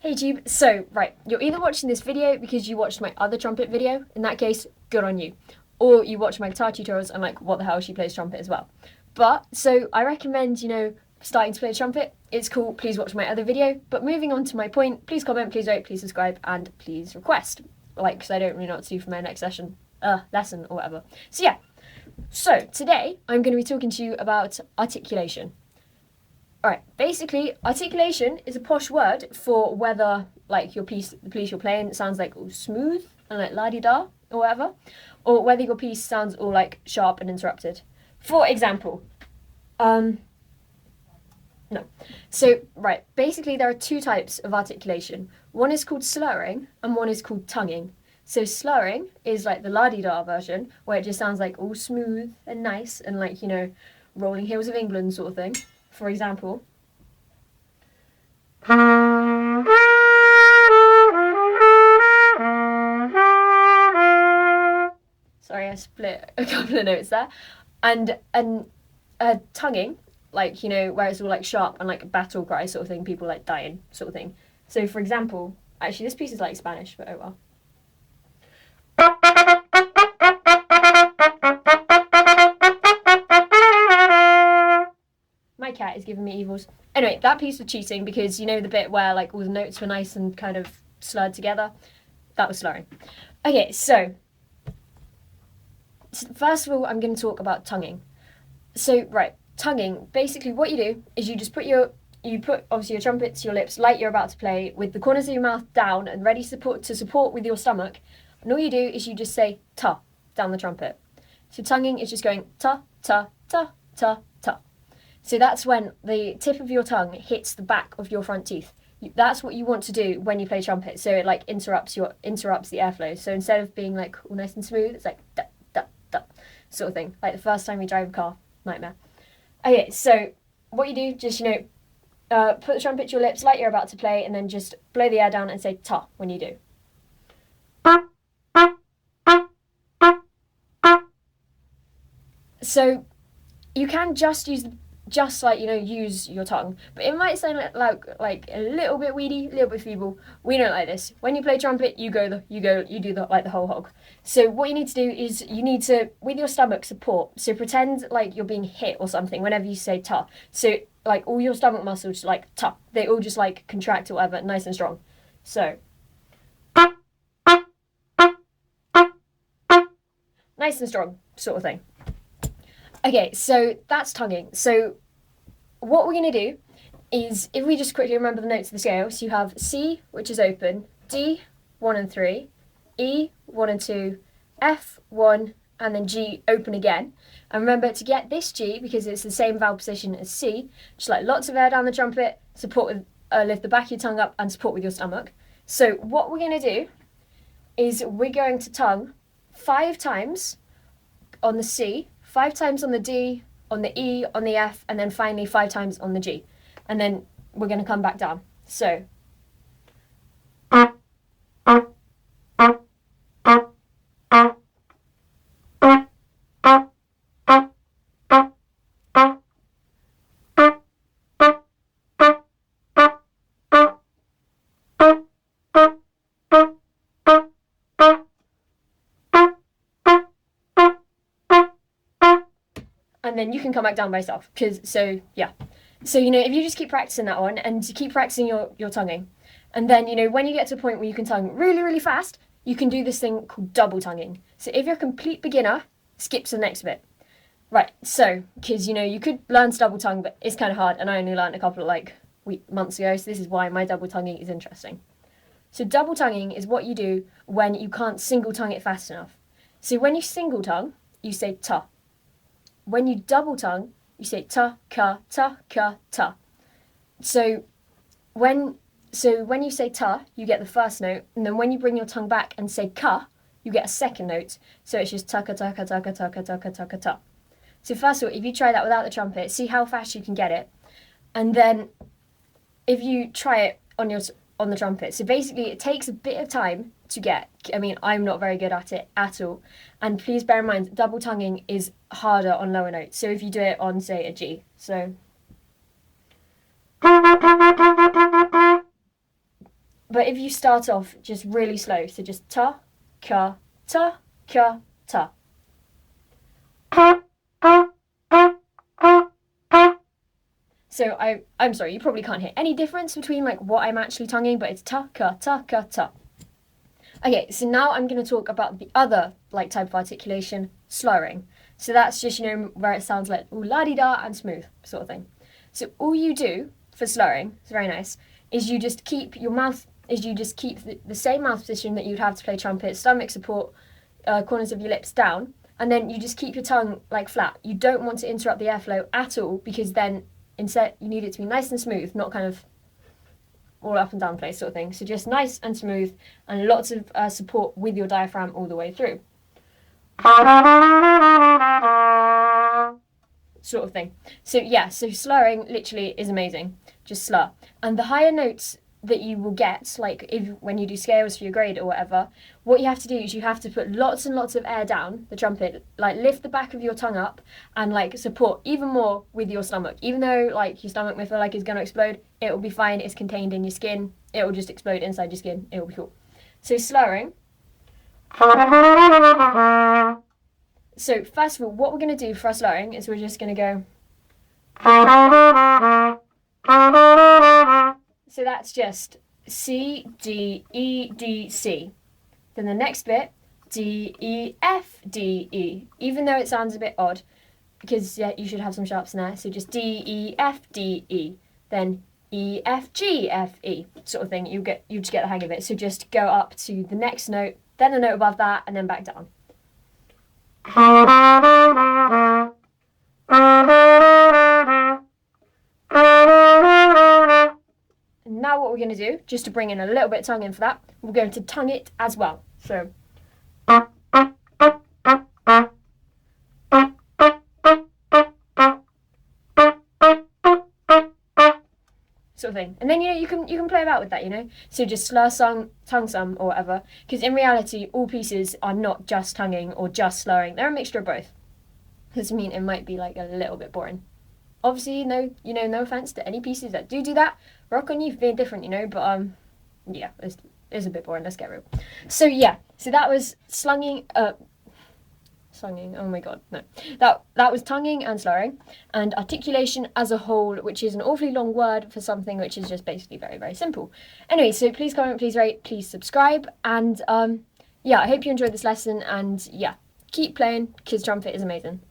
Hey Tube, so right, you're either watching this video because you watched my other trumpet video, in that case, good on you. Or you watch my guitar tutorials and like, what the hell, she plays trumpet as well. But, so I recommend, starting to play trumpet, it's cool, please watch my other video. But moving on to my point, please comment, please rate, please subscribe, and please request. Like, because I don't really know what to do for my next lesson or whatever. So yeah, so today I'm going to be talking to you about articulation. Alright, basically, articulation is a posh word for whether, like, the piece you're playing sounds, like, all smooth and, like, la-di-da or whatever, or whether your piece sounds all, like, sharp and interrupted. For example, no. So, right, basically there are two types of articulation. One is called slurring and one is called tonguing. So slurring is, like, the la-di-da version, where it just sounds, like, all smooth and nice and, like, rolling hills of England sort of thing. For example, sorry, I split a couple of notes there, and tonguing, like, where it's all like sharp and like battle cry sort of thing, people like dying sort of thing. So for example, actually this piece is like Spanish, but oh well. My cat is giving me evils. Anyway, that piece was cheating because the bit where like all the notes were nice and kind of slurred together? That was slurring. Okay, so first of all, I'm going to talk about tonguing. So, right, tonguing, basically what you do is you just put obviously your trumpet to your lips like you're about to play with the corners of your mouth down and ready to support with your stomach. And all you do is you just say ta down the trumpet. So tonguing is just going ta, ta, ta, ta, ta. So that's when the tip of your tongue hits the back of your front teeth. That's what you want to do when you play trumpet. So it like interrupts the airflow. So instead of being like all nice and smooth, it's like da, da, da, sort of thing. Like the first time you drive a car, nightmare. Okay, so what you do, just put the trumpet to your lips like you're about to play, and then just blow the air down and say ta when you do. So you can just use your tongue, but it might sound like a little bit weedy, a little bit feeble. We don't like this. When you play trumpet, you do the whole hog. So what you need to do is you need to, with your stomach, support. So pretend like you're being hit or something whenever you say ta. So like all your stomach muscles like ta, they all just like contract or whatever, nice and strong. So nice and strong sort of thing. Okay, so that's tonguing. So what we're going to do is, if we just quickly remember the notes of the scale, so you have C, which is open, D, 1 and 3, E, 1 and 2, F, 1, and then G, open again. And remember, to get this G, because it's the same vowel position as C, just like lots of air down the trumpet, support with, lift the back of your tongue up, and support with your stomach. So what we're going to do is we're going to tongue 5 times on the C, 5 times on the D, on the E, on the F, and then finally 5 times on the G. And then we're going to come back down. So. And then you can come back down by yourself. So if you just keep practicing that one and keep practicing your tonguing, and then when you get to a point where you can tongue really, really fast, you can do this thing called double tonguing. So if you're a complete beginner, skip to the next bit. Right, so because you could learn to double tongue, but it's kind of hard, and I only learned a couple of months ago, so this is why my double tonguing is interesting. So double tonguing is what you do when you can't single tongue it fast enough. So when you single tongue, you say ta. When you double tongue, you say ta, ka, ta, ka, ta. So when you say ta, you get the first note, and then when you bring your tongue back and say ka, you get a second note. So it's just ta, ka, ta, ka, ta, ka, ta, ka, ta, ka, ta, ka, ta. So first of all, if you try that without the trumpet, see how fast you can get it. And then if you try it on the trumpet. So basically it takes a bit of time to get. I mean, I'm not very good at it at all. And please bear in mind, double tonguing is harder on lower notes. So if you do it on, say, a G. So But if you start off just really slow, so just ta, ka, ta, ka, ta. So I'm sorry, you probably can't hear any difference between like what I'm actually tonguing, but it's ta, ka, ta, ka, ta. Okay, so now I'm going to talk about the other like type of articulation, slurring. So that's just, you know, where it sounds like ooh la di da and smooth sort of thing. So all you do for slurring, it's very nice, is you just keep your mouth, the same mouth position that you'd have to play trumpet, stomach support, corners of your lips down, and then you just keep your tongue like flat. You don't want to interrupt the airflow at all, because then instead you need it to be nice and smooth, not kind of all up and down place sort of thing. So just nice and smooth, and lots of support with your diaphragm all the way through. Sort of thing. So yeah, so slurring literally is amazing. Just slur. And the higher notes that you will get, like if when you do scales for your grade or whatever, what you have to do is you have to put lots and lots of air down the trumpet, like lift the back of your tongue up and like support even more with your stomach. Even though like your stomach may feel like it's going to explode, it will be fine. It's contained in your skin. It will just explode inside your skin. It will be cool. So slurring. So first of all, what we're going to do for our slurring is we're just going to go. So that's just C, D, E, D, C. Then the next bit, D, E, F, D, E. Even though it sounds a bit odd, because yeah, you should have some sharps in there. So just D, E, F, D, E. Then E, F, G, F, E. Sort of thing. You just get the hang of it. So just go up to the next note, then the note above that, and then back down. Now what we're going to do, just to bring in a little bit of tongue in for that, we're going to tongue it as well. So sort of thing. And then you can play about with that, you know. So just slur some, tongue some, or whatever. Because in reality, all pieces are not just tonguing or just slurring. They're a mixture of both. Because I mean, it might be like a little bit boring. Obviously, no offense to any pieces that do that. Rock on you for being different, you know. But yeah, it's a bit boring. Let's get real. So yeah, so that was slunging. Oh my god, no. That was tonguing and slurring, and articulation as a whole, which is an awfully long word for something which is just basically very, very simple. Anyway, so please comment, please rate, please subscribe, and yeah, I hope you enjoyed this lesson, and yeah, keep playing, because trumpet is amazing.